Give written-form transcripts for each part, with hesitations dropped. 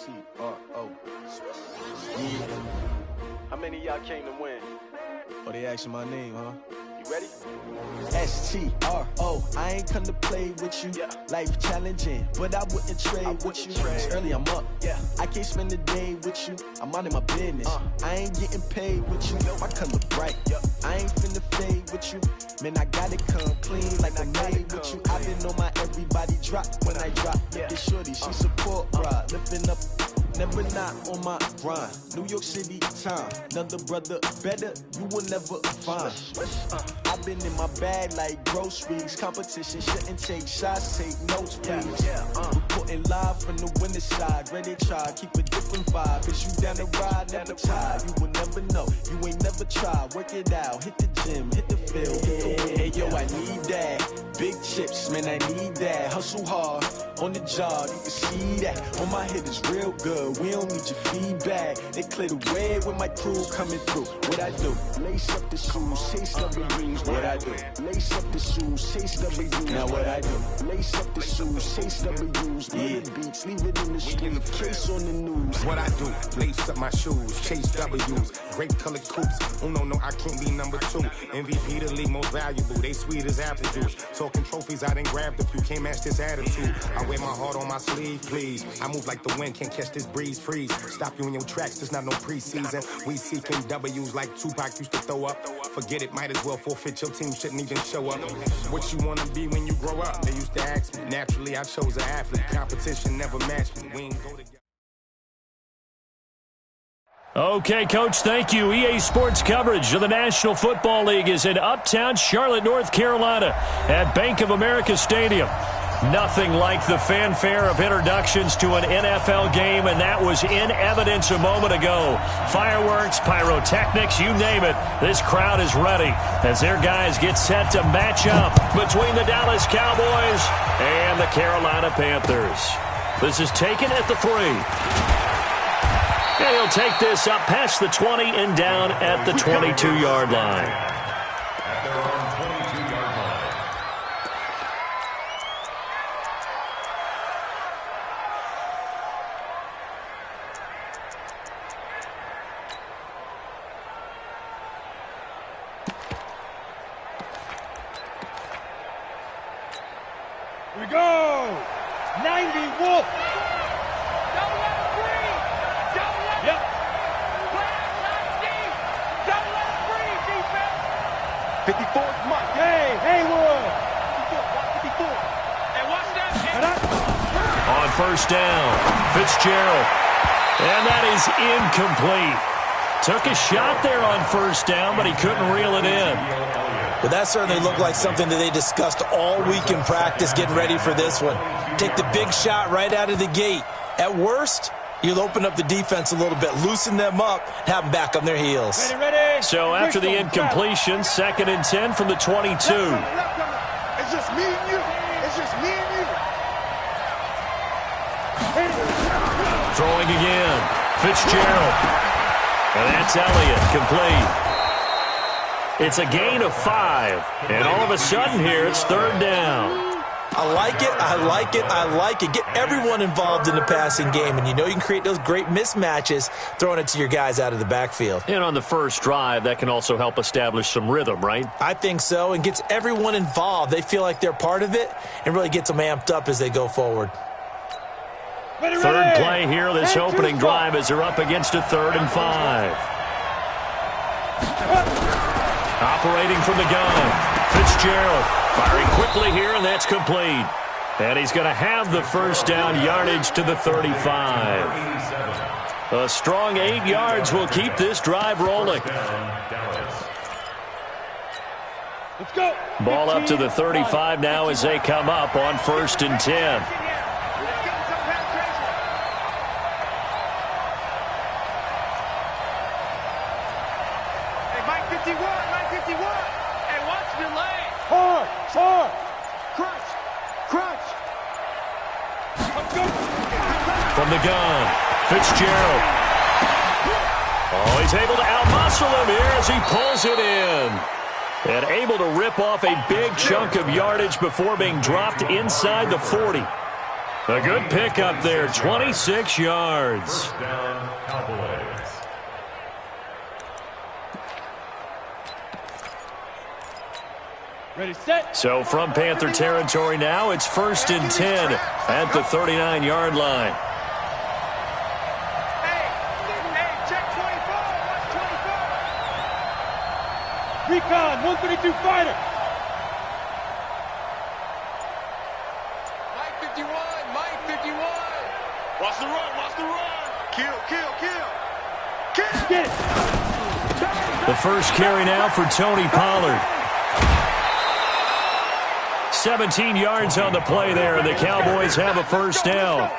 S-T-R-O. Yeah. How many of y'all came to win? Oh, they asking my name, huh? You ready? S-T-R-O. I ain't come to play with you. Yeah. Life challenging, but I wouldn't trade with you. It's early, I'm up. Yeah. I can't spend the day with you. I'm minding my business. I ain't getting paid with you. My color bright. I ain't finna fade with you. Man, I got it come clean like I made with you. I been on my everybody drop when I drop. Look at shorty, she support ride. Lifting up, never not on my grind. New York City time. Another brother better, you will never find. I've been in my bag like groceries. Competition shouldn't take shots, take notes, please. Reporting live from the winning side. Ready to try, keep a different vibe. Cause you down the ride, never tired. You will never know, you ain't never tried. Work it out, hit the gym, hit the field, hit the wind. Hey yo, I need that. Big chips, man, I need that. Hustle hard, on the job, you can see that. On my head is real good, we don't need your feedback. They clear the way when my crew coming through. What I do? Lace up the shoes, chase W's. What I do? Lace up the shoes, chase W's. Now what I do? Lace up the shoes, chase W's. Yeah. Beats, leave it in the street, case on the news. What I do? Lace up my shoes, chase W's. Great colored coops. Oh no, I can't be number 2. MVP the league most valuable. They sweet as apple juice. Talking trophies, I done grabbed a few. Can't match this attitude. I wear my heart on my sleeve, please. I move like the wind, can't catch this breeze, freeze. Stop you in your tracks, there's not no preseason. We seeking W's like Tupac used to throw up. Forget it, might as well forfeit. Your team shouldn't even show up. What you wanna be when you grow up? They used to ask me. Naturally, I chose an athlete. Competition never matched me. We ain't go together. Okay, Coach, thank you. EA Sports coverage of the National Football League is in Uptown Charlotte, North Carolina at Bank of America Stadium. Nothing like the fanfare of introductions to an NFL game, and that was in evidence a moment ago. Fireworks, pyrotechnics, you name it. This crowd is ready as their guys get set to match up between the Dallas Cowboys and the Carolina Panthers. This is taken at the 3. And he'll take this up past the 20 and down at the 22-yard line. At their own 22-yard line. Here we go! 90 Wolf! Yep. Play outside deep. Don't let it breathe, defense. 54th Mike. Hey, Haywood. 54. And watch that. On first down, Fitzgerald. And that is incomplete. Took a shot there on first down, but he couldn't reel it in. Well, that certainly looked like something that they discussed all week in practice getting ready for this one. Take the big shot right out of the gate. At worst, you'll open up the defense a little bit, loosen them up, and have them back on their heels. Ready. So after the incompletion, 2nd and 10 from the 22. It's just me and you. It's just me and you. Throwing again. Fitzgerald. And that's Elliott, complete. It's a gain of 5. And all of a sudden here, it's 3rd down. I like it, I like it, I like it. Get everyone involved in the passing game, and you know you can create those great mismatches throwing it to your guys out of the backfield. And on the first drive, that can also help establish some rhythm, right? I think so, and gets everyone involved. They feel like they're part of it and really gets them amped up as they go forward. Third play here, this opening drive as they're up against a 3rd and 5. Operating from the gun, Fitzgerald. Firing quickly here, and that's complete. And he's going to have the first down yardage to the 35. A strong 8 yards will keep this drive rolling. Let's go. Ball up to the 35 now as they come up on 1st and 10. Hey, Mike 51, Mike 51. Hey, watch the lane. Hard. Crunch. From the gun, Fitzgerald. Oh, he's able to outmuscle him here as he pulls it in. And able to rip off a big chunk of yardage before being dropped inside the 40. A good pickup there, 26 yards. First down, Cowboys. Ready, set. So from Panther territory now, it's 1st and 10 at the 39-yard line. Hey, check 24. Watch 24. Recon, 132 fighter. Mike 51. Mike 51. Watch the run. Watch the run. Kill. Get it. The first carry now for Tony Pollard. 17 yards on the play there, and the Cowboys have a first down.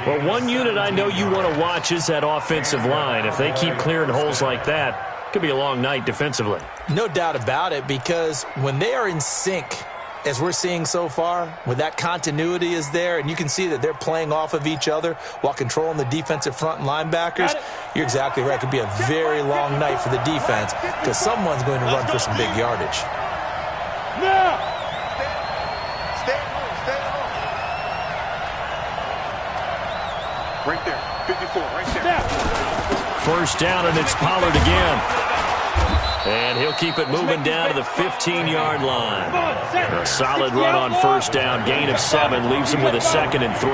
Well, one unit I know you want to watch is that offensive line. If they keep clearing holes like that, it could be a long night defensively. No doubt about it, because when they are in sync, as we're seeing so far, when that continuity is there, and you can see that they're playing off of each other while controlling the defensive front and linebackers, you're exactly right. It could be a very long night for the defense because someone's going to run for some big yardage. Now. Stay alone. Right there. 54. Right there. First down, and it's Pollard again. And he'll keep it moving down to the 15-yard line. A solid run on first down. Gain of 7 leaves him with a 2nd and 3.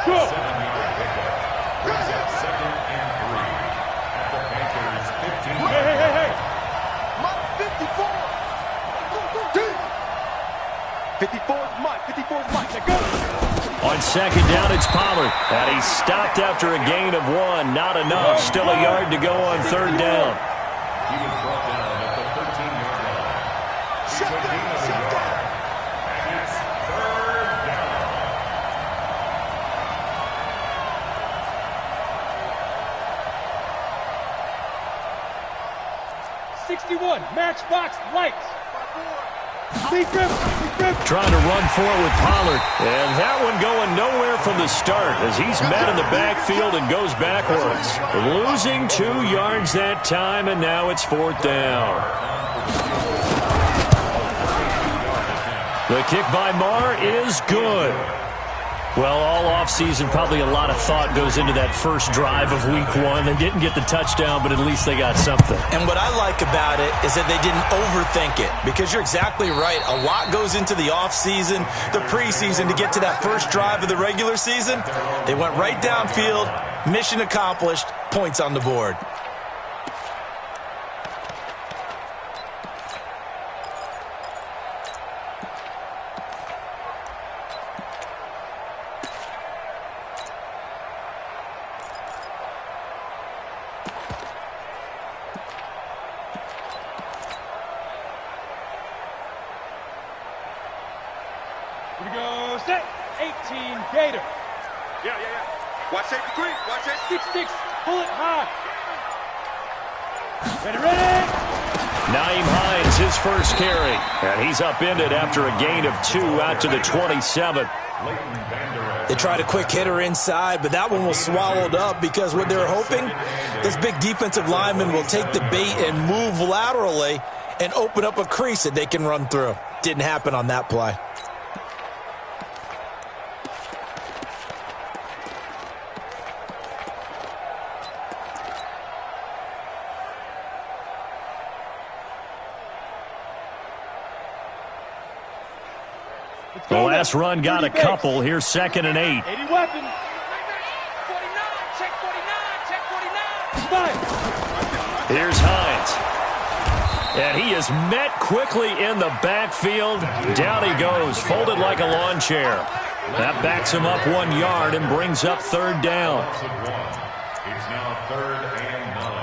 Go. 7-yard pickup. Brings up 2nd and 3 at the Panthers' 15. Hey. Mike 54. 54 is Mike. 54 is Mike. Now go. On second down, it's Pollard. And he stopped after a gain of 1. Not enough. Still a yard to go on third down. He was brought down at the 13-yard line. He's a gain of a yard. And it's third down. 61. Matchbox lights. Big grip. Trying to run for it with Pollard. And that one going nowhere from the start as he's met in the backfield and goes backwards. Losing 2 yards that time, and now it's 4th down. The kick by Marr is good. Well, all offseason, probably a lot of thought goes into that first drive of week 1. They didn't get the touchdown, but at least they got something. And what I like about it is that they didn't overthink it, because you're exactly right. A lot goes into the offseason, the preseason, to get to that first drive of the regular season. They went right downfield, mission accomplished, points on the board. Here we go. Set. 18. Gator. Yeah. Watch safety quick. Watch that. 6-6. Pull it high. Ready. Naeem Hines, his first carry. And he's upended after a gain of 2 out to the 27. They tried a quick hitter inside, but that one was swallowed up because what they're hoping, this big defensive lineman will take the bait and move laterally and open up a crease that they can run through. Didn't happen on that play. The last run got a couple. Here's 2nd and 8. 80 weapon. 49. Check 49. Here's Hines. And he is met quickly in the backfield. Down he goes, folded like a lawn chair. That backs him up 1 yard and brings up third down. It's now 3rd and 9.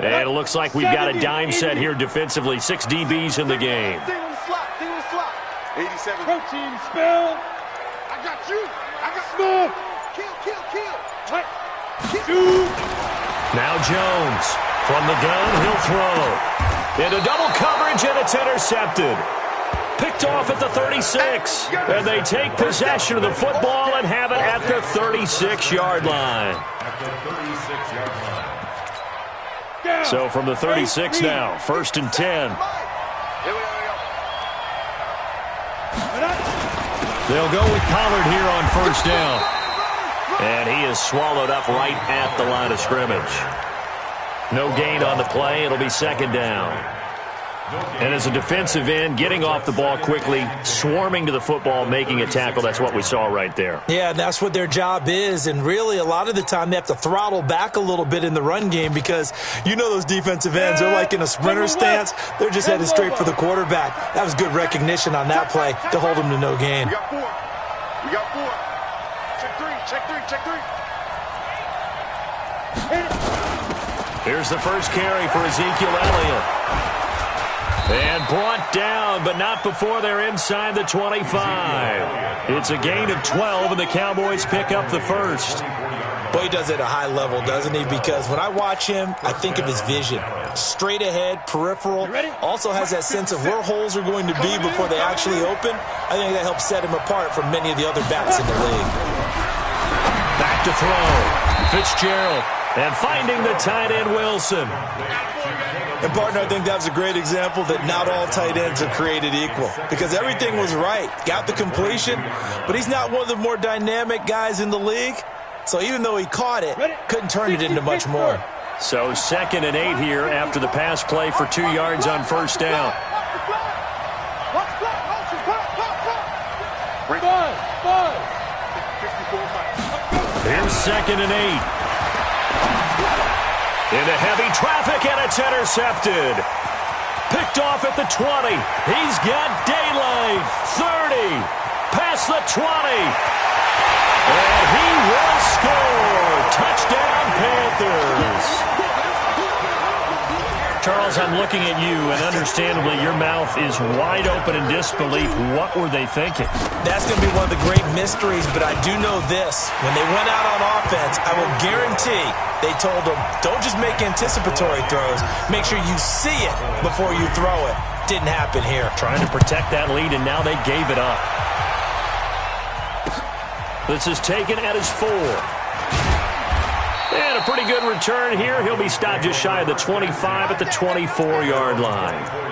And it looks like we've got a dime set here defensively. 6 DBs in the game. Stay on the slot. 87. Protein spill. I got you. Smoke. Kill. What? Shoot. Now Jones. From the gun, he'll throw. Into double coverage, and it's intercepted. Picked off at the 36. And they take possession of the football and have it at the 36-yard line. So from the 36 now, 1st and 10. They'll go with Pollard here on 1st down. And he is swallowed up right at the line of scrimmage. No gain on the play. It'll be 2nd down. And as a defensive end, getting off the ball quickly, swarming to the football, making a tackle, that's what we saw right there. Yeah, that's what their job is. And really, a lot of the time, they have to throttle back a little bit in the run game because you know those defensive ends, they're like in a sprinter stance. They're just headed straight for the quarterback. That was good recognition on that play to hold him to no gain. We got 4. We got 4. Check 3. Check 3. Check 3. Here's the first carry for Ezekiel Elliott. And brought down, but not before they're inside the 25. It's a gain of 12, and the Cowboys pick up the first. Boy, he does it at a high level, doesn't he? Because when I watch him, I think of his vision. Straight ahead, peripheral. Also has that sense of where holes are going to be before they actually open. I think that helps set him apart from many of the other backs in the league. Back to throw. Fitzgerald. And finding the tight end, Wilson. And, partner, I think that was a great example that not all tight ends are created equal. Because everything was right. Got the completion, but he's not one of the more dynamic guys in the league. So even though he caught it, couldn't turn it into much more. So 2nd and 8 here after the pass play for 2 yards on 1st down. Here's 2nd and 8. Into heavy traffic, and it's intercepted. Picked off at the 20. He's got daylight. 30. Past the 20. And he will score. Touchdown, Panthers. Charles, I'm looking at you, and understandably, your mouth is wide open in disbelief. What were they thinking? That's going to be one of the great mysteries, but I do know this. When they went out on offense, I will guarantee they told them, don't just make anticipatory throws. Make sure you see it before you throw it. Didn't happen here. Trying to protect that lead, and now they gave it up. This is taken at his 4. And a pretty good return here. He'll be stopped just shy of the 25 at the 24-yard line.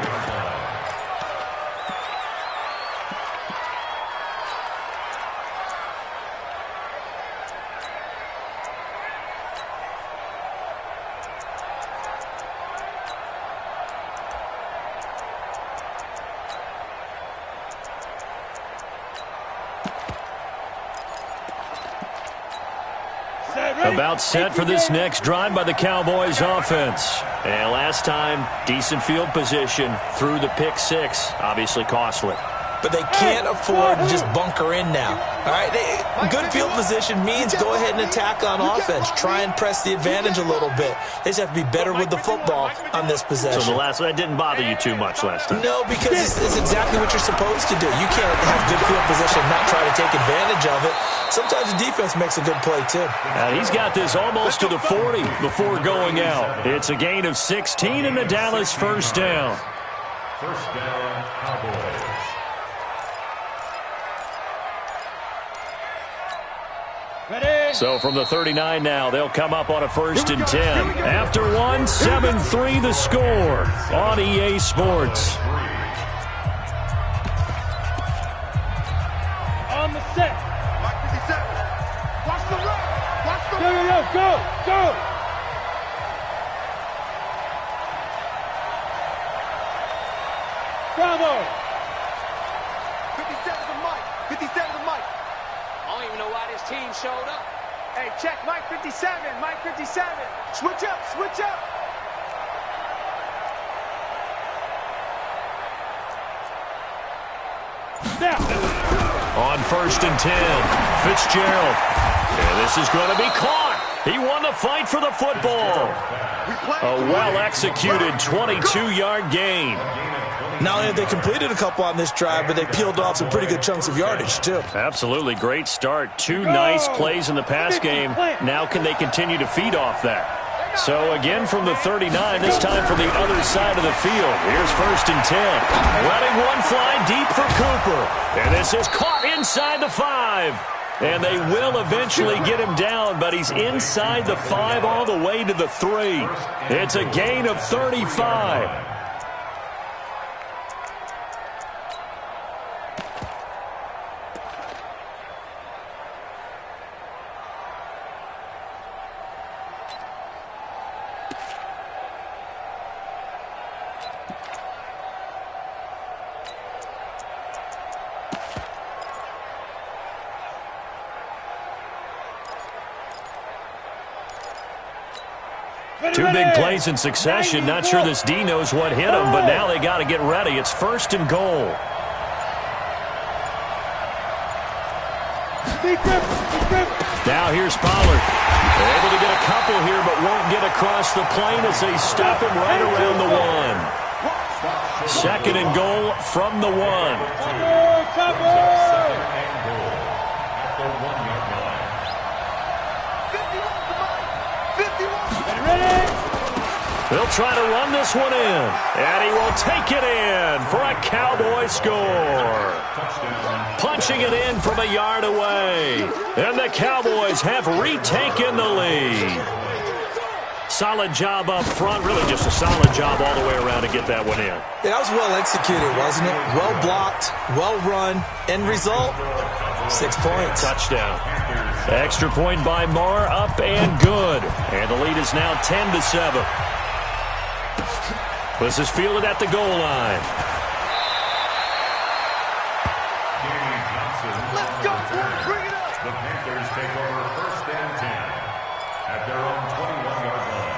About set for this next drive by the Cowboys offense. And last time, decent field position through the pick 6. Obviously costly. But they can't afford to just bunker in now. All right, good field position means go ahead and attack on offense. Try and press the advantage a little bit. They just have to be better with the football on this possession. So that didn't bother you too much last time? No, because it's exactly what you're supposed to do. You can't have good field position and not try to take advantage of it. Sometimes the defense makes a good play, too. And he's got this almost to the 40 before going out. It's a gain of 16 in the Dallas 1st down. 1st down, Cowboys. So from the 39 now, they'll come up on a 1st and 10. After one, 7-3 the score on EA Sports. On the set. Mike 57. Watch the run. Watch the run. Go. Bravo. 57 to Mike. 57 to Mike. I don't even know why this team showed up. Hey, check Mike 57. Mike 57. Switch up. Now. On 1st and 10, Fitzgerald. And this is going to be caught. He won the fight for the football. A well-executed 22-yard gain. Not only have they completed a couple on this drive, but they peeled off some pretty good chunks of yardage, too. Absolutely. Great start. 2 nice plays in the pass game. Now can they continue to feed off that? So again from the 39, this time from the other side of the field. Here's 1st and 10. Letting one fly deep for Cooper. And this is caught inside the 5. And they will eventually get him down, but he's inside the 5 all the way to the 3. It's a gain of 35. Two big plays in succession. Not sure this D knows what hit him, but now they got to get ready. It's 1st and goal. Now here's Pollard. Able to get a couple here, but won't get across the plane as they stop him right around the 1. 2nd and goal from the 1. They'll try to run this one in, and he will take it in for a Cowboy score. Punching it in from a yard away, and the Cowboys have retaken the lead. Solid job up front, really just a solid job all the way around to get that one in. Yeah, that was well executed, wasn't it? Well blocked, well run. End result, 6 points. Touchdown. Extra point by Marr, up and good. And the lead is now 10-7. This is fielded at the goal line. Let's go, boys. Bring it up. The Panthers take over 1st and 10 at their own 21-yard line.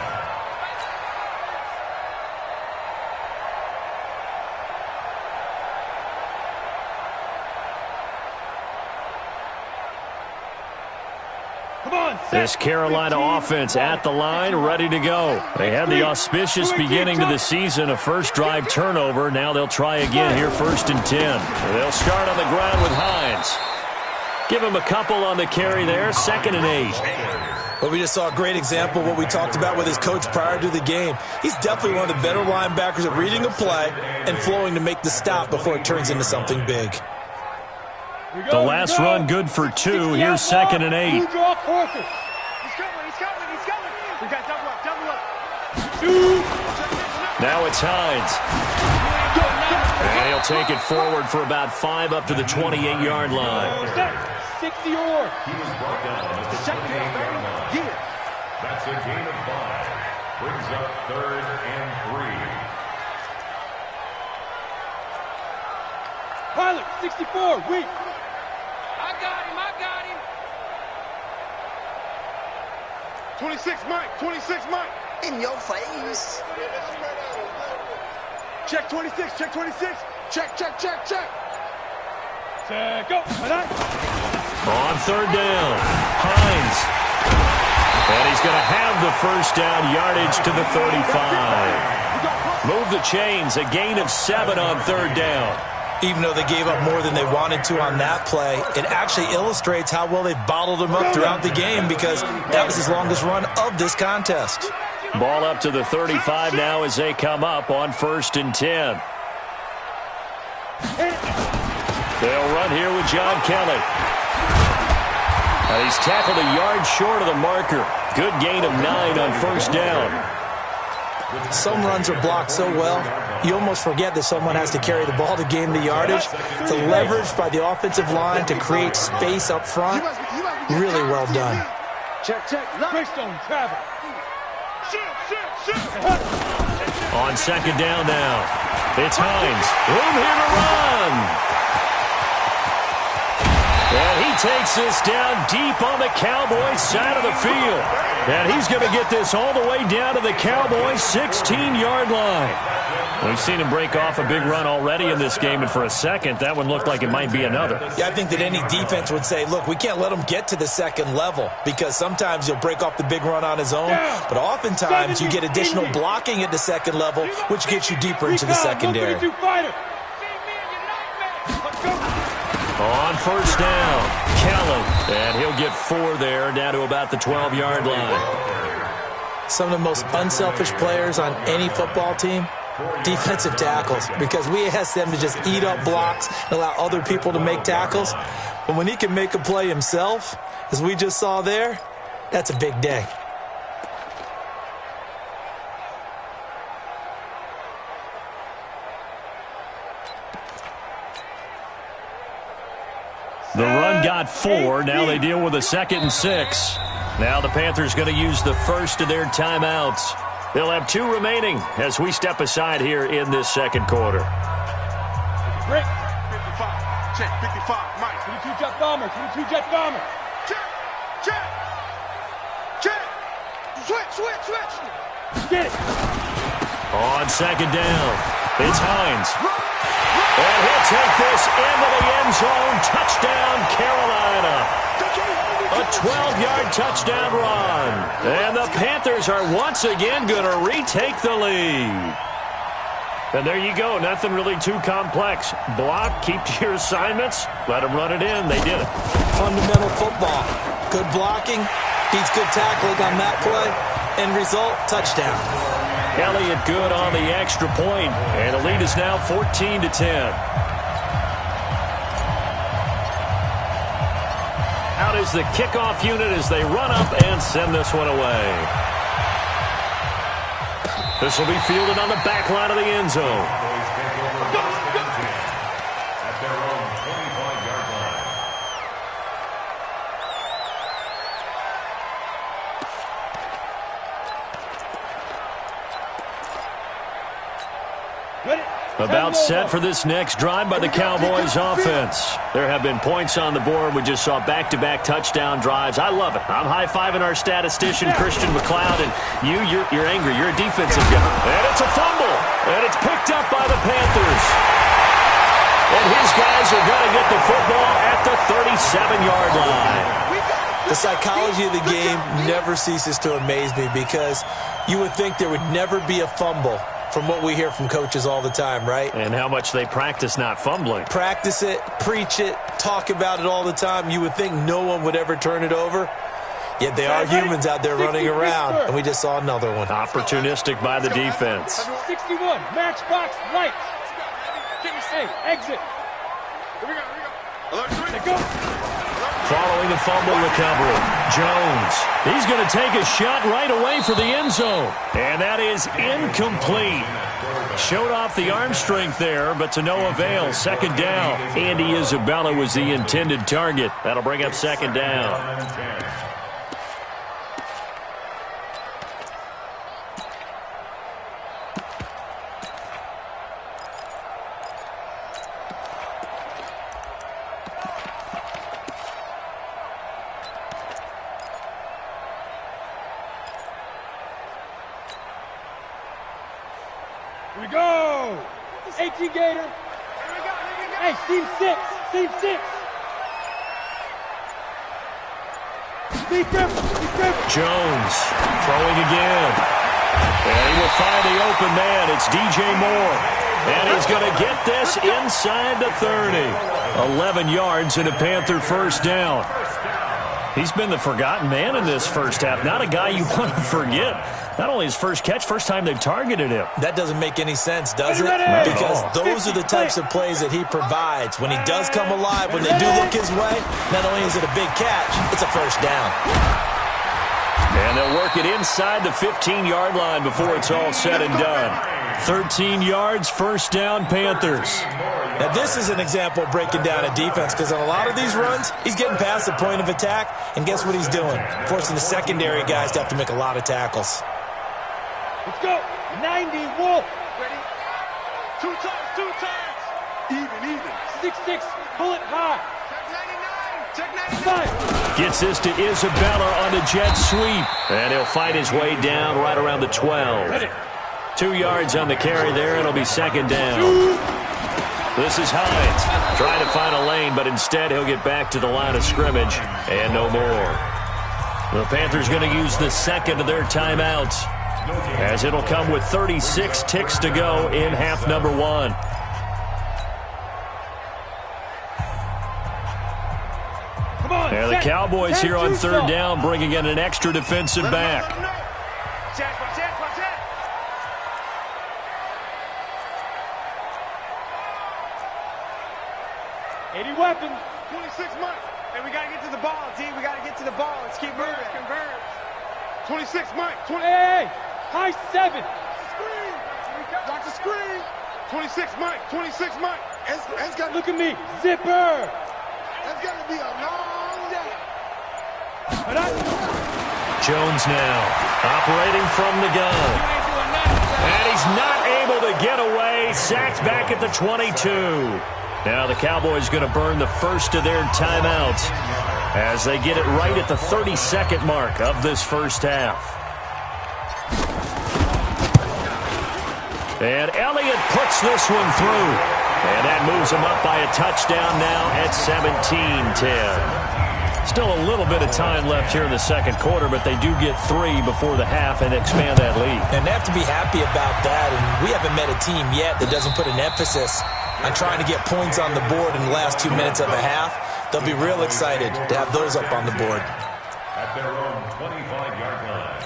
This Carolina offense at the line, ready to go. They had the auspicious beginning to the season, a first drive turnover. Now they'll try again here, 1st and 10. They'll start on the ground with Hines. Give him a couple on the carry there, 2nd and 8. Well, we just saw a great example of what we talked about with his coach prior to the game. He's definitely one of the better linebackers at reading a play and flowing to make the stop before it turns into something big. The last run good for 2. Here's 2nd and 8. He's coming. We got double up. Now it's Hines. And he'll take it forward for about 5 up to the 28-yard line. 60 or. He was brought down at the 28-yard line. That's a gain of 5. Brings up 3rd and 3. Pilot, 64, weak. I got him. 26 Mike. In your face. Check 26. Check. Go. On 3rd down, Hines. And he's going to have the 1st down, yardage to the 35. Move the chains, a gain of 7 on 3rd down. Even though they gave up more than they wanted to on that play, it actually illustrates how well they bottled him up throughout the game because that was his longest run of this contest. Ball up to the 35 now as they come up on 1st and 10. They'll run here with John Kelly. And he's tackled a yard short of the marker. Good gain of 9 on 1st down. Some runs are blocked so well, you almost forget that someone has to carry the ball to gain the yardage. The leverage by the offensive line to create space up front, really well done. Check. Greystone, travel. On 2nd down now, it's Hines. Room here to run. And he takes this down deep on the Cowboys side of the field. And he's going to get this all the way down to the Cowboys 16-yard line. We've seen him break off a big run already in this game, and for a second, that one looked like it might be another. Yeah, I think that any defense would say, look, we can't let him get to the 2nd level because sometimes he'll break off the big run on his own, but oftentimes you get additional blocking at the 2nd level, which gets you deeper into the secondary. On 1st down, Kelly, and he'll get 4 there, down to about the 12-yard line. some of the most unselfish players on any football team? Defensive tackles, because we ask them to just eat up blocks and allow other people to make tackles. But when he can make a play himself, as we just saw there, that's a big day. The run got 4. Now they deal with a 2nd and 6. Now the Panthers going to use the first of their timeouts. They'll have 2 remaining as we step aside here in this second quarter. Break. 55. Check. 55. Mike. 22 jet bomber. 22 jet bomber. Check. Check. Check. Switch. Get it. On 2nd down, it's Hines. And he'll take this into the end zone. Touchdown, Carolina. A 12-yard touchdown run. And the Panthers are once again going to retake the lead. And there you go. Nothing really too complex. Block, keep to your assignments, let them run it in. They did it. Fundamental football. Good blocking, beats good tackling on that play. End result, touchdown. Elliott good on the extra point, and the lead is now 14-10. Out is the kickoff unit as they run up and send this one away. This will be fielded on the back line of the end zone. At their own 25-yard line. About set for this next drive by the Cowboys offense. There have been points on the board. We just saw back-to-back touchdown drives. I love it. I'm high-fiving our statistician, Christian McLeod, and you're angry. You're a defensive guy. And it's a fumble, and it's picked up by the Panthers. And his guys are going to get the football at the 37-yard line. The psychology of the game never ceases to amaze me, because you would think there would never be a fumble from what we hear from coaches all the time, right? And how much they practice not fumbling. Practice it, preach it, talk about it all the time. You would think no one would ever turn it over. Yet they are humans out there running around, and we just saw another one. Opportunistic by the defense. 61, matchbox, right. Hey, exit. Here we go. Following the fumble recovery, Jones. He's going to take a shot right away for the end zone. And that is incomplete. Showed off the arm strength there, but to no avail. 2nd down. Andy Isabella was the intended target. That'll bring up 2nd down. Here we go. 18 Gator. Hey, Steve 6. Steve 6. Steve Griffin. Jones throwing again. And he will find the open man. It's DJ Moore. And he's going to get this inside the 30. 11 yards and a Panther first down. He's been the forgotten man in this first half. Not a guy you want to forget. Not only his first catch, first time they've targeted him. That doesn't make any sense, does it? Not because those are the types of plays that he provides. When he does come alive, when they do look his way, not only is it a big catch, it's a first down. And they'll work it inside the 15-yard line before it's all said and done. 13 yards, first down, Panthers. Now, this is an example of breaking down a defense, because on a lot of these runs, he's getting past the point of attack, and guess what he's doing? Forcing the secondary guys to have to make a lot of tackles. Let's go. 90, Wolf. Ready? Two times. Even. 6-6, pull it high. Check 99. Gets this to Isabella on the jet sweep. And he'll fight his way down right around the 12. 2 yards on the carry there. It'll be 2nd down. This is Hines. Trying to find a lane, but instead he'll get back to the line of scrimmage. And no more. The Panthers going to use the second of their timeouts, as it'll come with 36 ticks to go in half number 1. Come on, and the Cowboys here on 3rd down, bringing in an extra defensive back. Watch it, watch it, watch it. Any weapons. 26 Mike. And we got to get to the ball, D. We got to get to the ball. Let's keep moving. Converge. 26 Mike. Hey, high 7. Screen. Watch the screen. 26 Mike. 26 Mike. It's got to look at me. Zipper. That's got to be a long day. Jones now operating from the gun. And he's not able to get away. Sacked back at the 22. Now the Cowboys going to burn the first of their timeouts as they get it right at the 30-second mark of this first half. And Elliott puts this one through. And that moves him up by a touchdown now at 17-10. Still a little bit of time left here in the second quarter, but they do get 3 before the half and expand that lead. And they have to be happy about that. And we haven't met a team yet that doesn't put an emphasis on trying to get points on the board in the last 2 minutes of a half. They'll be real excited to have those up on the board. At their own 25-yard line.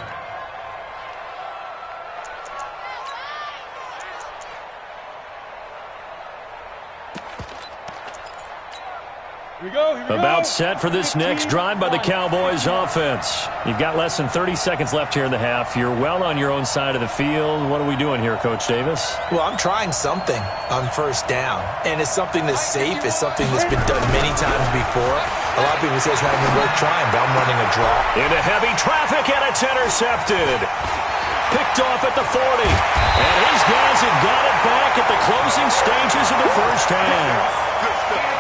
Here we go. About set for this next drive by the Cowboys offense. You've got less than 30 seconds left here in the half. You're well on your own side of the field. What are we doing here, Coach Davis? Well, I'm trying something on first down. And it's something that's safe. It's something that's been done many times before. A lot of people say it's not even worth trying, but I'm running a draw. Into heavy traffic, and it's intercepted. Picked off at the 40. And his guys have got it back at the closing stages of the first half.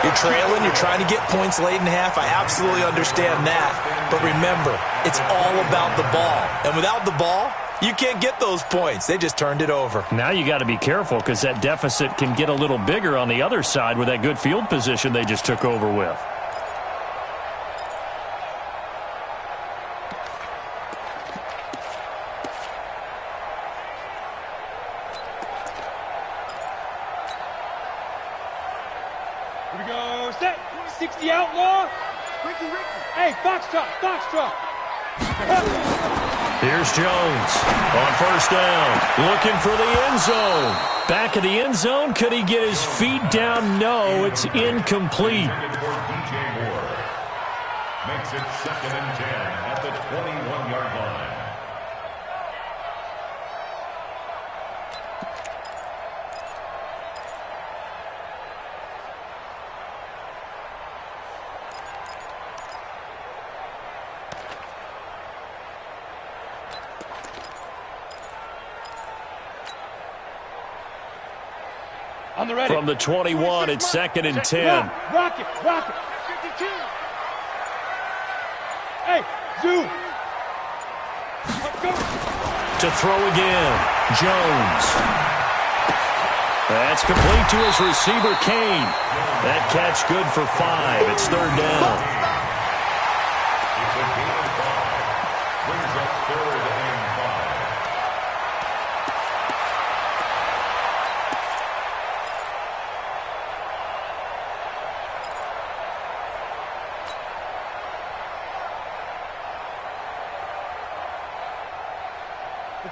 You're trailing, you're trying to get points late in half. I absolutely understand that. But remember, it's all about the ball. And without the ball, you can't get those points. They just turned it over. Now you got to be careful because that deficit can get a little bigger on the other side with that good field position they just took over with. Here we go. Set. 60 outlaw. Ricky. Hey, Foxtrot. Here's Jones on first down. Looking for the end zone. Back of the end zone. Could he get his feet down? No, it's incomplete. DJ Moore makes it 2nd and 10 at the 21-yard line. On the ready. From the 21, it's 2nd and 10. Rock it. 52. Hey, zoom. Let's go. To throw again. Jones. That's complete to his receiver, Kane. That catch good for 5. It's 3rd down. It's a gain of 5. Brings up 3rd and 5.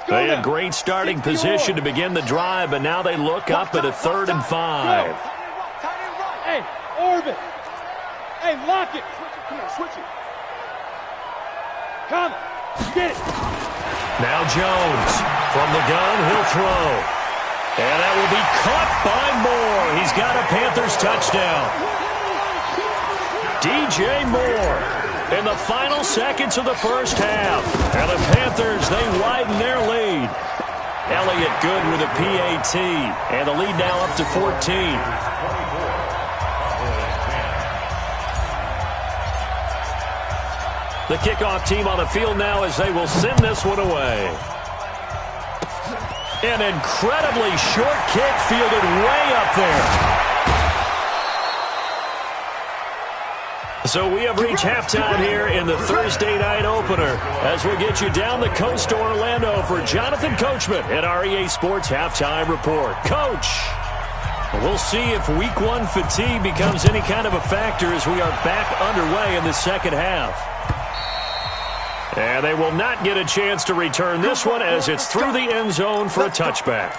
They had great starting position to begin the drive, but now they look up at a 3rd and 5. Hey, orbit. Hey, lock it. Come on, switch it. Come on, get it. Now Jones from the gun, he'll throw. And that will be caught by Moore. He's got a Panthers touchdown. DJ Moore in the final seconds of the first half. And the Panthers, they widen their lead. Elliott good with a PAT. And the lead now up to 14. The kickoff team on the field now as they will send this one away. An incredibly short kick fielded way up there. So we have reached halftime here in the Thursday night opener as we get you down the coast to Orlando for Jonathan Coachman at our EA Sports Halftime Report. Coach, we'll see if Week 1 fatigue becomes any kind of a factor as we are back underway in the second half. And they will not get a chance to return this one as it's through the end zone for a touchback.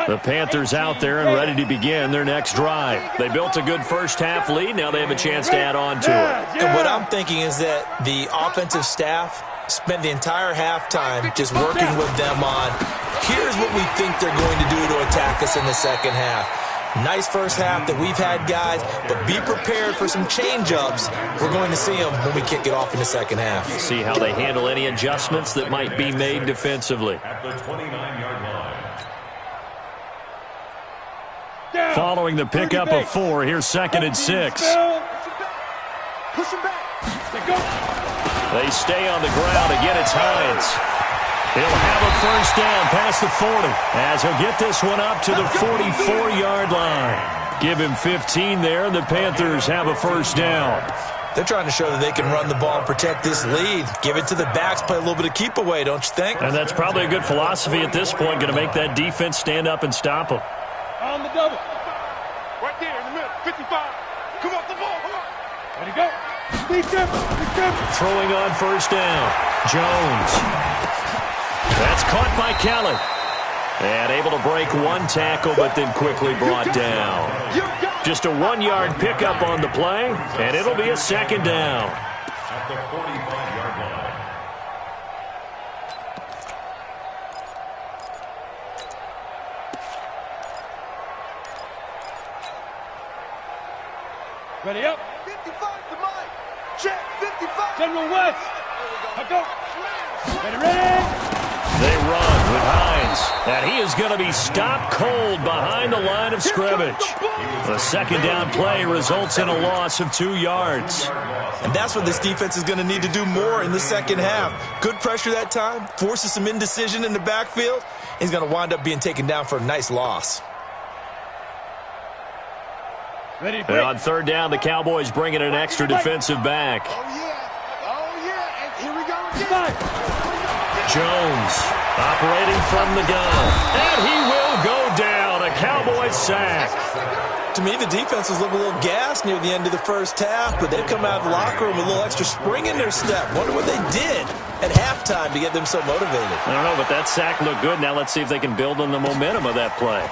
The Panthers out there and ready to begin their next drive. They built a good first-half lead. Now they have a chance to add on to it. And what I'm thinking is that the offensive staff spent the entire halftime just working with them on, here's what we think they're going to do to attack us in the second half. Nice first half that we've had, guys, but be prepared for some change-ups. We're going to see them when we kick it off in the second half. See how they handle any adjustments that might be made defensively. At the 29-yard line. Following the pickup of 4, here's 2nd and 6. Push him back. They stay on the ground. Again, it's Hines. He'll have a first down past the 40 as he'll get this one up to the 44-yard line. Give him 15 there, and the Panthers have a first down. They're trying to show that they can run the ball and protect this lead. Give it to the backs, play a little bit of keep away, don't you think? And that's probably a good philosophy at this point, going to make that defense stand up and stop them. On the double. Right there in the middle. 55. Come off the ball. Come on. Ready to go. Throwing on first down. Jones. That's caught by Kelly. And able to break one tackle, but then quickly brought down. Just a 1-yard pickup on the play, and it'll be a second down. At the 45-yard line. Ready up. 55 to Mike. Check. 55. General West. Let's go. Ready. They run with Hines, and he is going to be stopped cold behind the line of scrimmage. The second down play results in a loss of 2 yards. And that's what this defense is going to need to do more in the second half. Good pressure that time, forces some indecision in the backfield. He's going to wind up being taken down for a nice loss. Ready, and on third down, the Cowboys bring in an extra defensive back. Oh, yeah. And here we go again. Jones operating from the gun. And he will go down. A Cowboys sack. To me, the defense was looking a little gassed near the end of the first half, but they've come out of the locker room with a little extra spring in their step. Wonder what they did at halftime to get them so motivated. I don't know, but that sack looked good. Now let's see if they can build on the momentum of that play.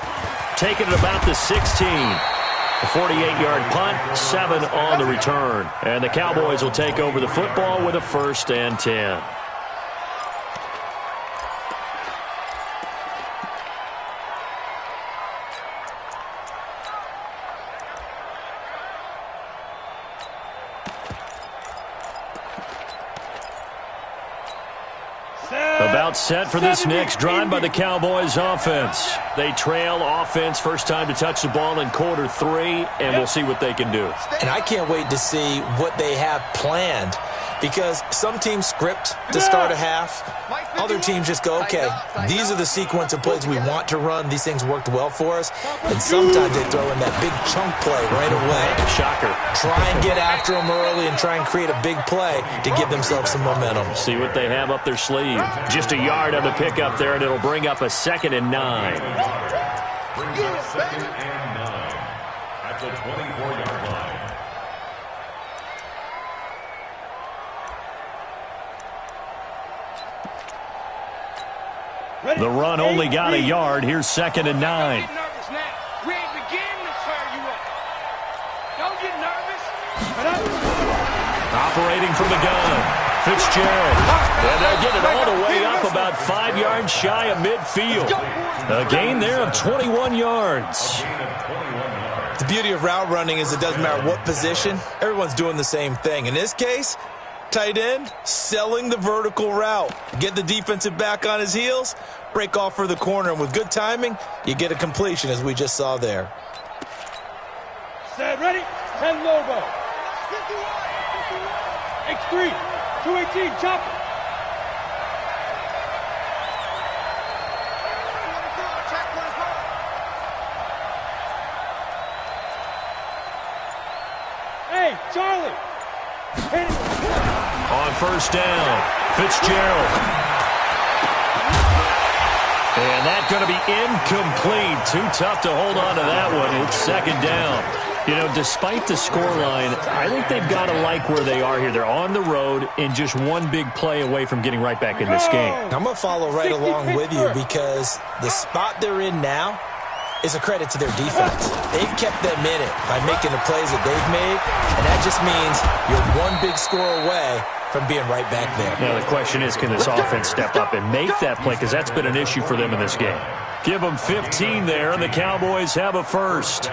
Taking it about the 16. A 48-yard punt, 7 on the return. And the Cowboys will take over the football with a 1st and 10. About set for this next drive by the Cowboys offense. They trail offense, first time to touch the ball in quarter 3, and we'll see what they can do. And I can't wait to see what they have planned, because some teams script to start a half. Other teams just go, okay, these are the sequence of plays we want to run. These things worked well for us. And sometimes they throw in that big chunk play right away. Shocker. Try and get after them early and try and create a big play to give themselves some momentum. See what they have up their sleeve. Just a yard on the pickup there, and it'll bring up a 2nd and 9. Brings up 2nd and 9 at the 24-yard line. The run only got a yard. Here's 2nd and 9. We ain't beginning to tear you up. Don't get nervous. Operating from the gun, Fitzgerald. And they'll get it all the way up about 5 yards shy of midfield. A gain there of 21 yards. The beauty of route running is it doesn't matter what position. Everyone's doing the same thing. In this case, tight end, selling the vertical route. Get the defensive back on his heels, break off for the corner, and with good timing, you get a completion as we just saw there. Set, ready, 10 Lobo. X3, 218, chopper. Hey, Charlie. Hit it. On first down, Fitzgerald. And that's going to be incomplete. Too tough to hold on to that one. It's second down. You know, despite the scoreline, I think they've got to like where they are here. They're on the road and just one big play away from getting right back in this game. I'm going to follow right along with you because the spot they're in now is a credit to their defense. They've kept them in it by making the plays that they've made, and that just means you're one big score away from being right back there. Now, the question is, can this offense step up and make that play? Because that's been an issue for them in this game. Give them 15 there, and the Cowboys have a first.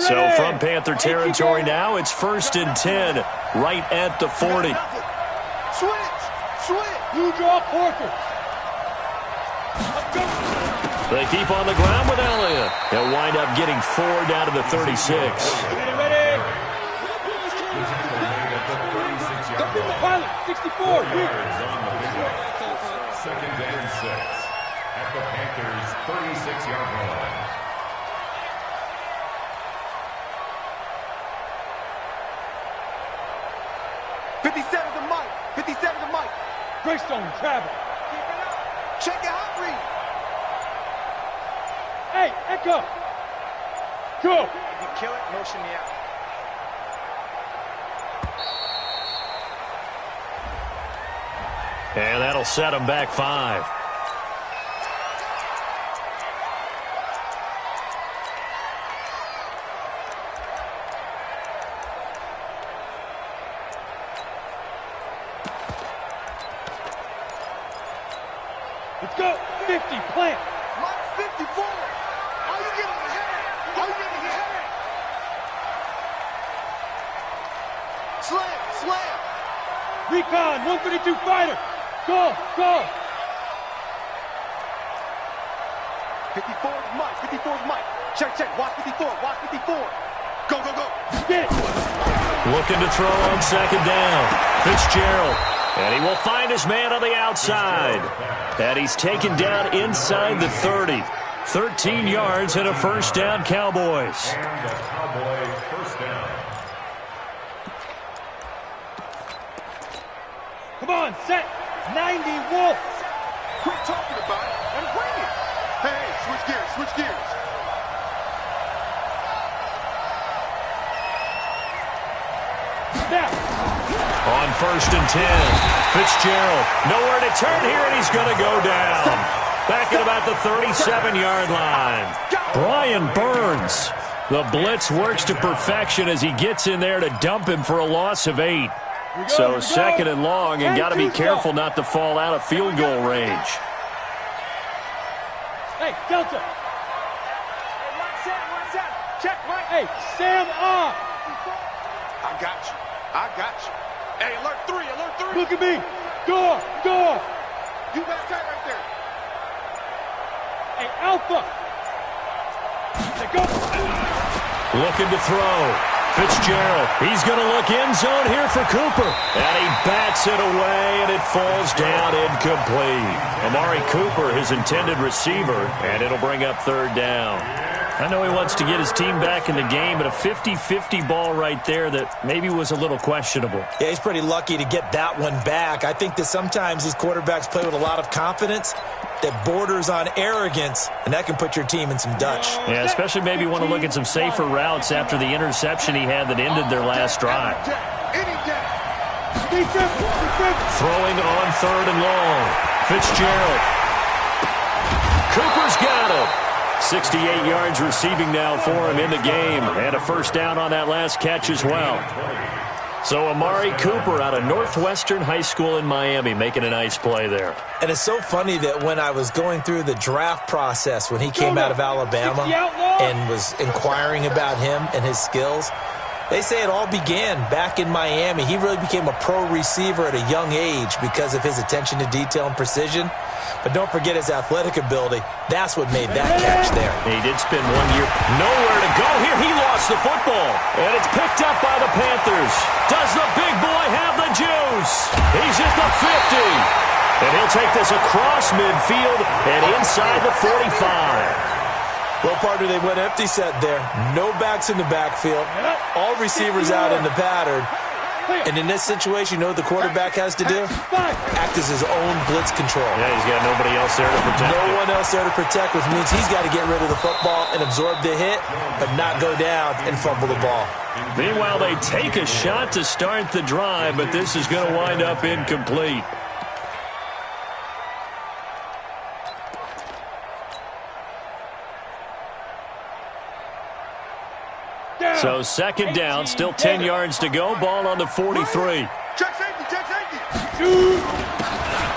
So from Panther territory now, it's 1st and 10, right at the 40. Switch. You draw Porter. They keep on the ground with Elliott. They'll wind up getting 4 down to the 36. Ready. Pilot, 64. Second and 6 at the Panthers' 36-yard line. Greystone, travel. Check it out, Reed. Hey, Echo. Go. If you kill it, motion me out. And that'll set them back 5. Let's go. 50, plant. Mike, 54. Are you getting ahead? Slam. Recon, 132 fighter. Go. 54's Mike. Check. Watch 54. Go. Get it. Looking to throw on second down. Fitzgerald. And he will find his man on the outside. And he's taken down inside the 30. 13 yards and a first down, Cowboys. And the Cowboy first down. Come on, set. 90 Wolf. Quit talking about it and bring it. Hey, switch gears. Snap. On 1st and 10, Fitzgerald nowhere to turn here, and he's going to go down. Back at about the 37-yard line. Brian Burns. The blitz works to perfection as he gets in there to dump him for a loss of 8. So second and long, and got to be careful not to fall out of field goal range. Hey, Delta. One set. Check, right. Hey, Sam off. I got you. Hey, alert 3. Look at me. Door. You back tight right there. Hey, Alpha. Hey, go. Looking to throw. Fitzgerald. He's going to look end zone here for Cooper. And he bats it away, and it falls down incomplete. Amari Cooper, his intended receiver, and it'll bring up third down. I know he wants to get his team back in the game, but a 50-50 ball right there that maybe was a little questionable. Yeah, he's pretty lucky to get that one back. I think that sometimes these quarterbacks play with a lot of confidence that borders on arrogance, and that can put your team in some Dutch. Yeah, especially maybe want to look at some safer routes after the interception he had that ended their last drive. Throwing on 3rd and long. Fitzgerald. Cooper's got it. 68 yards receiving now for him in the game, and a first down on that last catch as well. So Amari Cooper out of Northwestern High School in Miami making a nice play there. And it's so funny that when I was going through the draft process when he came out of Alabama and was inquiring about him and his skills, they say it all began back in Miami. He really became a pro receiver at a young age because of his attention to detail and precision. But don't forget his athletic ability. That's what made that catch there. He did spend 1 year. Nowhere to go here. He lost the football. And it's picked up by the Panthers. Does the big boy have the juice? He's at the 50. And he'll take this across midfield and inside the 45. Well, partner, they went empty set there. No backs in the backfield. All receivers out in the pattern. And in this situation, you know what the quarterback has to do? Act as his own blitz control. Yeah, he's got nobody else there to protect. No one else there to protect, which means he's got to get rid of the football and absorb the hit, but not go down and fumble the ball. Meanwhile, they take a shot to start the drive, but this is going to wind up incomplete. So second down, still 10 yards to go. Ball on the 43. Check safety, check safety.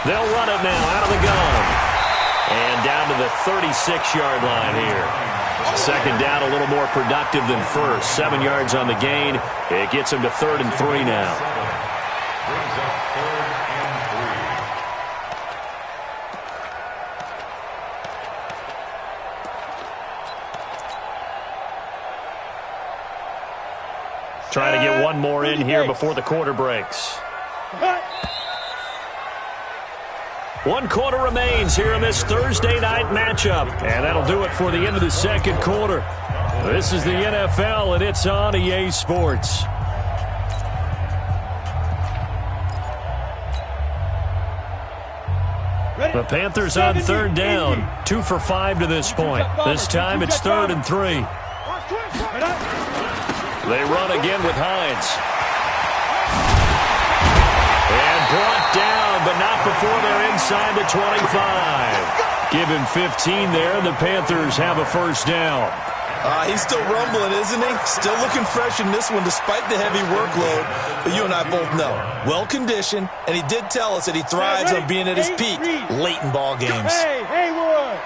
They'll run it now out of the gun. And down to the 36-yard line here. Second down, a little more productive than first. 7 yards on the gain. It gets him to 3rd and 3 now. Brings up 3rd and 3. Trying to get one more in here before the quarter breaks. 1 quarter remains here in this Thursday night matchup. And that'll do it for the end of the second quarter. This is the NFL, and it's on EA Sports. The Panthers on 3rd down. 2 for 5 to this point. This time it's 3rd and 3. They run again with Hines. And brought down, but not before they're inside the 25. Give him 15 there, and the Panthers have a first down. He's still rumbling, isn't he? Still looking fresh in this one despite the heavy workload. But you and I both know, well-conditioned, and he did tell us that he thrives on being at his peak late in ball games. Hey, Haywood!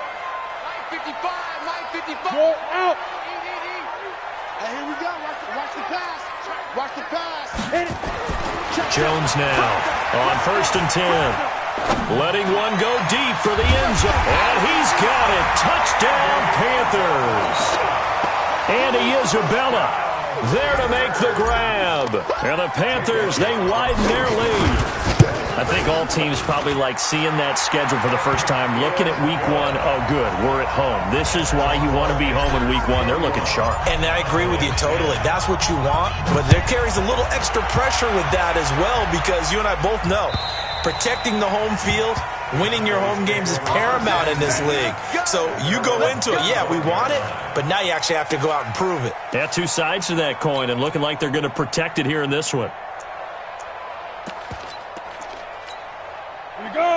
55, Go out! Hey, here we go. Watch the pass. Watch the pass. Jones now on 1st and 10. Letting one go deep for the end zone. And he's got it. Touchdown, Panthers. Andy Isabella there to make the grab. And the Panthers, they widen their lead. I think all teams probably like seeing that schedule for the first time, looking at week 1. Oh, good, we're at home. This is why you want to be home in week 1. They're looking sharp. And I agree with you totally. That's what you want. But there carries a little extra pressure with that as well, because you and I both know protecting the home field, winning your home games is paramount in this league. So you go into it, yeah, we want it, but now you actually have to go out and prove it. Yeah, 2 sides to that coin, and looking like they're going to protect it here in this one.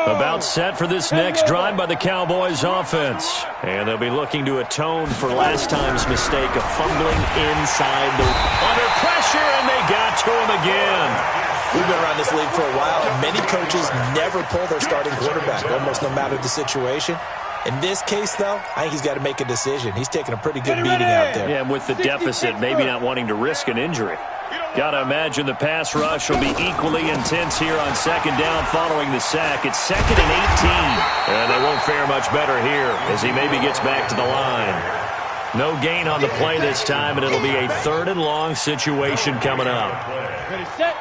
About set for this next drive by the Cowboys offense. And they'll be looking to atone for last time's mistake of fumbling inside the under pressure, and they got to him again. We've been around this league for a while, and many coaches never pull their starting quarterback, almost no matter the situation. In this case, though, I think he's got to make a decision. He's taking a pretty good beating out there. Yeah, with the deficit, maybe not wanting to risk an injury. Got to imagine the pass rush will be equally intense here on 2nd down following the sack. It's 2nd and 18. And they won't fare much better here as he maybe gets back to the line. No gain on the play this time, and it'll be a 3rd and long situation coming up.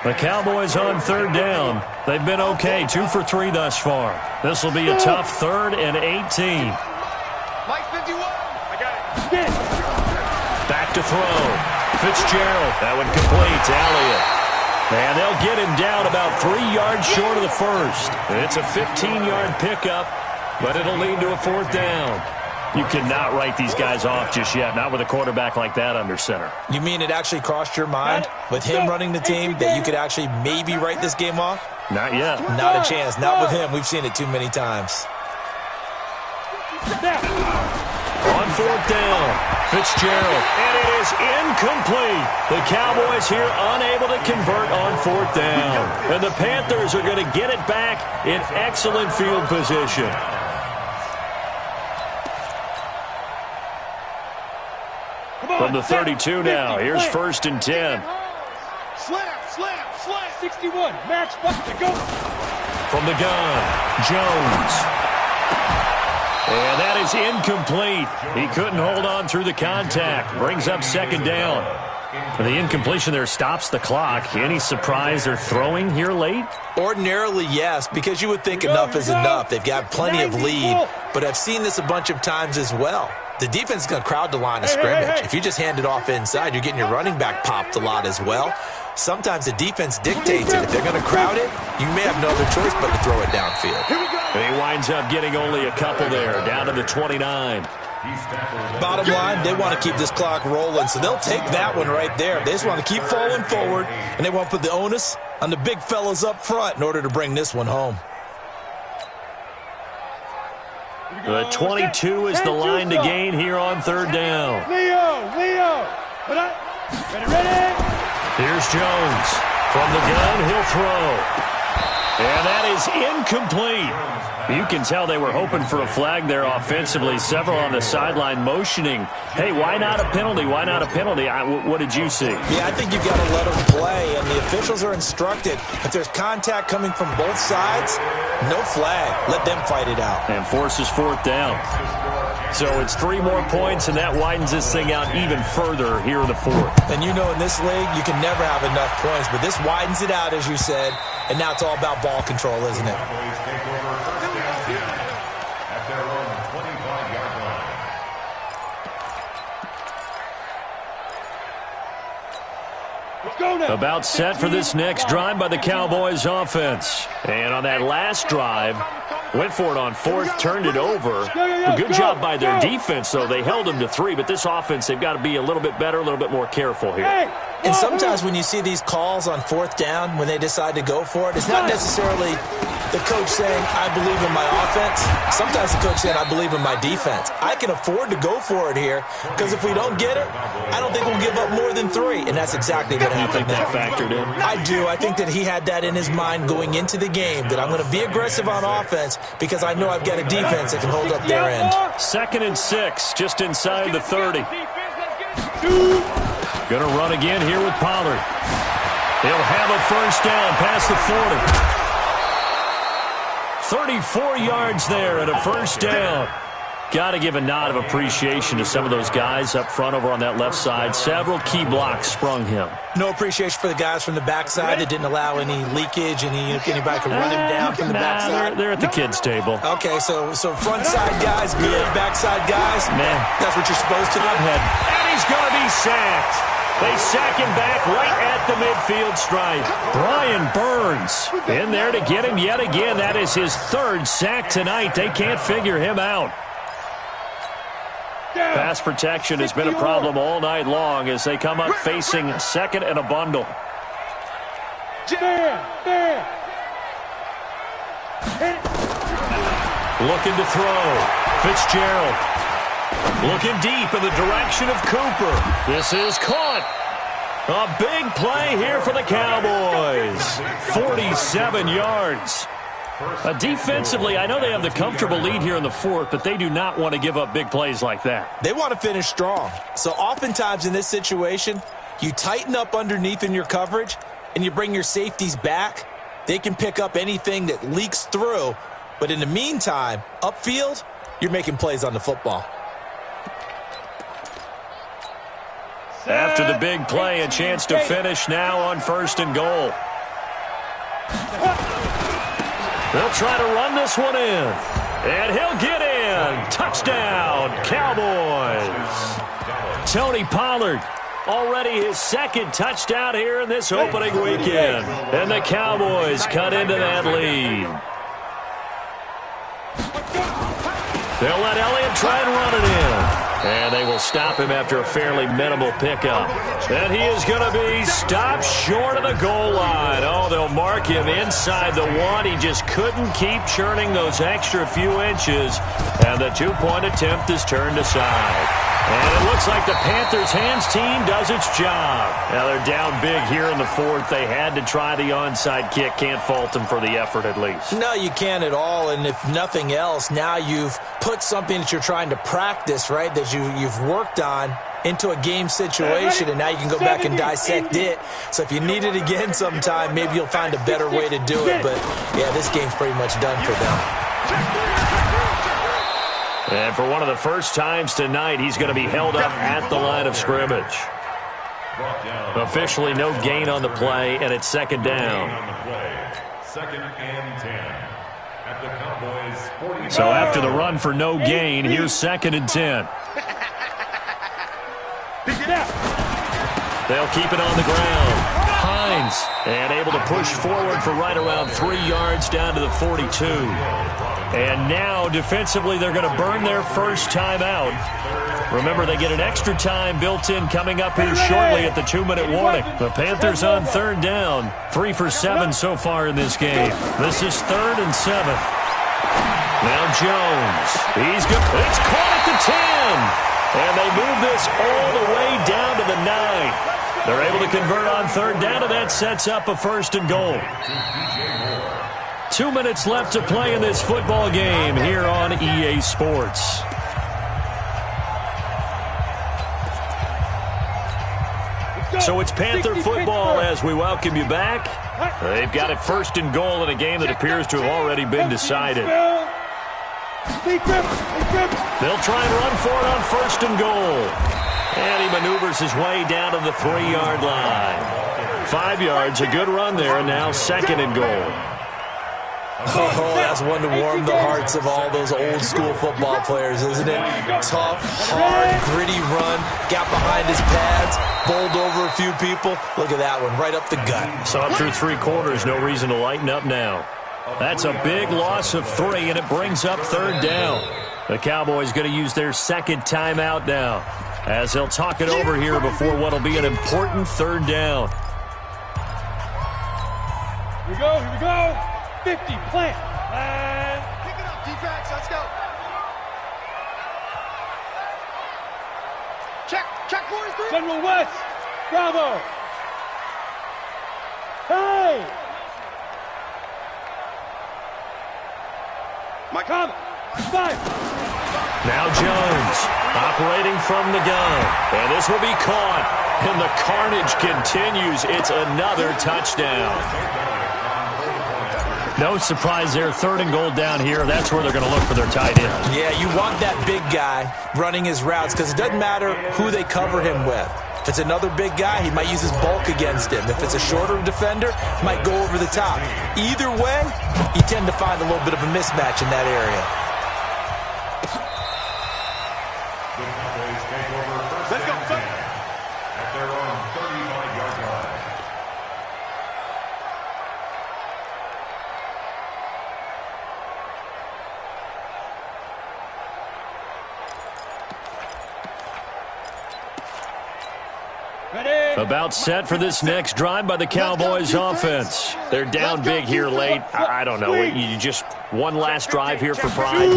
The Cowboys on 3rd down. They've been okay, 2 for 3 thus far. This will be a tough 3rd and 18. Mike 51. I got it. Back to throw. Fitzgerald, that one complete to Elliott. And they'll get him down about 3 yards short of the first. It's a 15-yard pickup, but it'll lead to a 4th down. You cannot write these guys off just yet, not with a quarterback like that under center. You mean it actually crossed your mind with him running the team that you could actually maybe write this game off? Not yet. Not a chance. Not with him. We've seen it too many times. On 4th down, Fitzgerald, and it is incomplete. The Cowboys here unable to convert on 4th down. And the Panthers are going to get it back in excellent field position. From the 32 now, here's 1st and 10. Slam. 61, match back to go. From the gun, Jones. And that is incomplete. He couldn't hold on through the contact. Brings up 2nd down. The incompletion there stops the clock. Any surprise they're throwing here late? Ordinarily, yes, because you would think enough is enough. They've got plenty of lead, but I've seen this a bunch of times as well. the defense is going to crowd the line of scrimmage. If you just hand it off inside, you're getting your running back popped a lot as well. Sometimes the defense dictates it. If they're going to crowd it, you may have no other choice but to throw it downfield. He winds up getting only a couple there, down to the 29. Bottom line, they want to keep this clock rolling, so they'll take that one right there. They just want to keep falling forward, and they want to put the onus on the big fellas up front in order to bring this one home. The 22 is the line to gain here on third down. Leo. Ready? Here's Jones. From the gun, he'll throw. And that is incomplete. You can tell they were hoping for a flag there offensively. Several on the sideline motioning, hey, why not a penalty? Why not a penalty? What did you see? Yeah, I think you've got to let them play, and the officials are instructed. If there's contact coming from both sides, no flag. Let them fight it out. And forces fourth down. So it's 3 more points, and that widens this thing out even further here in the fourth. And you know in this league, you can never have enough points, but this widens it out, as you said, and now it's all about ball control, isn't it? About set for this next drive by the Cowboys offense. And on that last drive, went for it on fourth, turned it over. A good job by their defense, though. They held them to 3, but this offense, they've got to be a little bit better, a little bit more careful here. And sometimes when you see these calls on fourth down, when they decide to go for it, it's not necessarily the coach saying, I believe in my offense. Sometimes the coach saying, I believe in my defense. I can afford to go for it here because if we don't get it, I don't think we'll give up more than 3. And that's exactly what happened. You think that factored in? I do. I think that he had that in his mind going into the game, that I'm going to be aggressive on offense because I know I've got a defense that can hold up their end. 2nd and 6, just inside the 30. Going to run again here with Pollard. He'll have a first down past the 40. 34 yards there and a first down. Got to give a nod of appreciation to some of those guys up front over on that left side. Several key blocks sprung him. No appreciation for the guys from the backside that didn't allow any leakage, anybody could run him down from the backside. They're at the kids' table. Okay, so front side guys, good, backside guys, man, that's what you're supposed to do. And he's going to be sacked. They sack him back right at the midfield stripe. Brian Burns in there to get him yet again. That is his 3rd sack tonight. They can't figure him out. Pass protection has been a problem all night long as they come up facing 2nd and a bundle. Looking to throw. Fitzgerald. Looking deep in the direction of Cooper. This is caught. A big play here for the Cowboys. 47 yards. Defensively, I know they have the comfortable lead here in the 4th, but they do not want to give up big plays like that. They want to finish strong. So oftentimes in this situation, you tighten up underneath in your coverage, and you bring your safeties back. They can pick up anything that leaks through. But in the meantime, upfield, you're making plays on the football. After the big play, a chance to finish now on 1st and goal. They'll try to run this one in. And he'll get in. Touchdown, Cowboys. Tony Pollard, already his 2nd touchdown here in this opening weekend. And the Cowboys cut into that lead. They'll let Elliott try and run it in. And they will stop him after a fairly minimal pickup. And he is going to be stopped short of the goal line. Oh, they'll mark him inside the 1. He just couldn't keep churning those extra few inches. And the 2-point attempt is turned aside. And it looks like the Panthers' hands team does its job. Now they're down big here in the 4th. They had to try the onside kick. Can't fault them for the effort at least. No, you can't at all. And if nothing else, now you've put something that you're trying to practice, right, that you've worked on into a game situation, and now you can go back and dissect it. So if you need it again sometime, maybe you'll find a better way to do it. But, yeah, this game's pretty much done for them. And for one of the first times tonight, he's going to be held up at the line of scrimmage. Officially no gain on the play, and it's 2nd down. 2nd and 10. At the Cowboys' 40. So after the run for no gain, here's 2nd and 10. They'll keep it on the ground. Hines, and able to push forward for right around 3 yards down to the 42. And now, defensively, they're going to burn their first timeout. Remember, they get an extra time built in coming up here shortly at the 2-minute warning. The Panthers on 3rd down. 3 for 7 so far in this game. This is 3rd and 7. Now Jones. He's good. It's caught at the 10. And they move this all the way down to the 9. They're able to convert on 3rd down, and that sets up a 1st and goal. 2 minutes left to play in this football game here on EA Sports. So it's Panther football as we welcome you back. They've got it 1st and goal in a game that appears to have already been decided. They'll try and run for it on 1st and goal. And he maneuvers his way down to the 3-yard line. 5 yards, a good run there, and now 2nd and goal. Oh, that's one to warm the hearts of all those old-school football players, isn't it? Tough, hard, gritty run, got behind his pads, bowled over a few people. Look at that one, right up the gut. So up through 3 quarters, no reason to lighten up now. That's a big loss of 3, and it brings up 3rd down. The Cowboys going to use their 2nd timeout now, as they'll talk it over here before what will be an important 3rd down. Here we go. 50, plant. And Pick it up, defense. Let's go. Check, boys. 3. General West. Bravo. Hey. Mike, Come. 5. Now Jones operating from the gun. And this will be caught. And the carnage continues. It's another touchdown. No surprise there. 3rd and goal down here. That's where they're going to look for their tight end. Yeah, you want that big guy running his routes because it doesn't matter who they cover him with. If it's another big guy, he might use his bulk against him. If it's a shorter defender, he might go over the top. Either way, you tend to find a little bit of a mismatch in that area. let's go. At their own 35-yard line. About set for this next drive by the Cowboys offense. They're down big here late. I don't know. You just one last drive here for pride.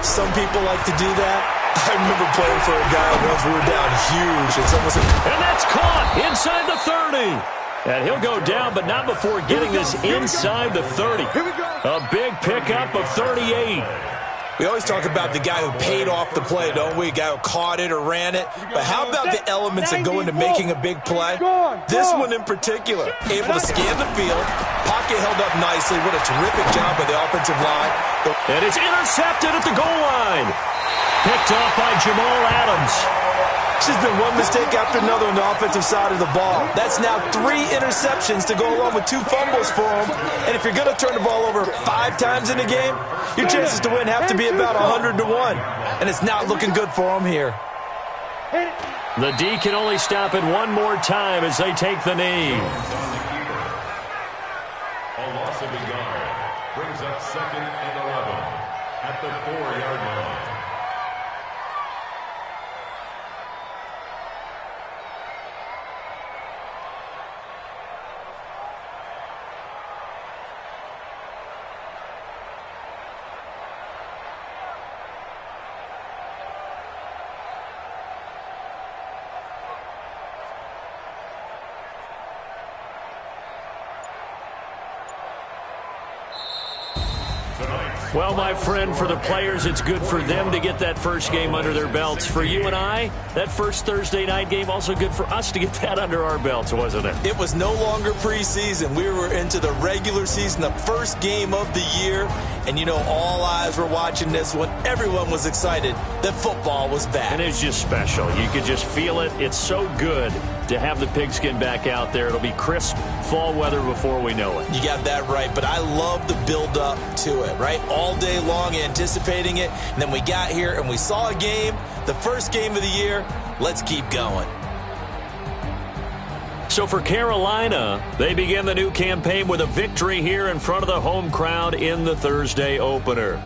Some people like to do that. I remember playing for a guy once we were down huge. And that's caught inside the 30. And he'll go down, but not before getting this inside the 30. A big pickup of 38. We always talk about the guy who paid off the play, don't we? The guy who caught it or ran it. But how about the elements that go into making a big play? This one in particular, able to scan the field, pocket held up nicely. What a terrific job by the offensive line. And it's intercepted at the goal line. Picked off by Jamal Adams. There's been one mistake after another on the offensive side of the ball. That's now 3 interceptions to go along with 2 fumbles for him. And if you're going to turn the ball over 5 times in a game, your chances to win have to be about 100-1. And it's not looking good for him here. The D can only stop it one more time as they take the knee. A loss of a yard brings up 2nd and 11 at the 4-yard line. Well, my friend, for the players, it's good for them to get that first game under their belts. For you and I, that first Thursday night game, also good for us to get that under our belts, wasn't it? It was no longer preseason. We were into the regular season, the first game of the year. And, you know, all eyes were watching this one. Everyone was excited that football was back. And it's just special. You could just feel it. It's so good to have the pigskin back out there. It'll be crisp fall weather before we know it. You got that right, but I love the build-up to it, right? All day long anticipating it, and then we got here and we saw a game, the first game of the year. Let's keep going. So for Carolina, they begin the new campaign with a victory here in front of the home crowd in the Thursday opener.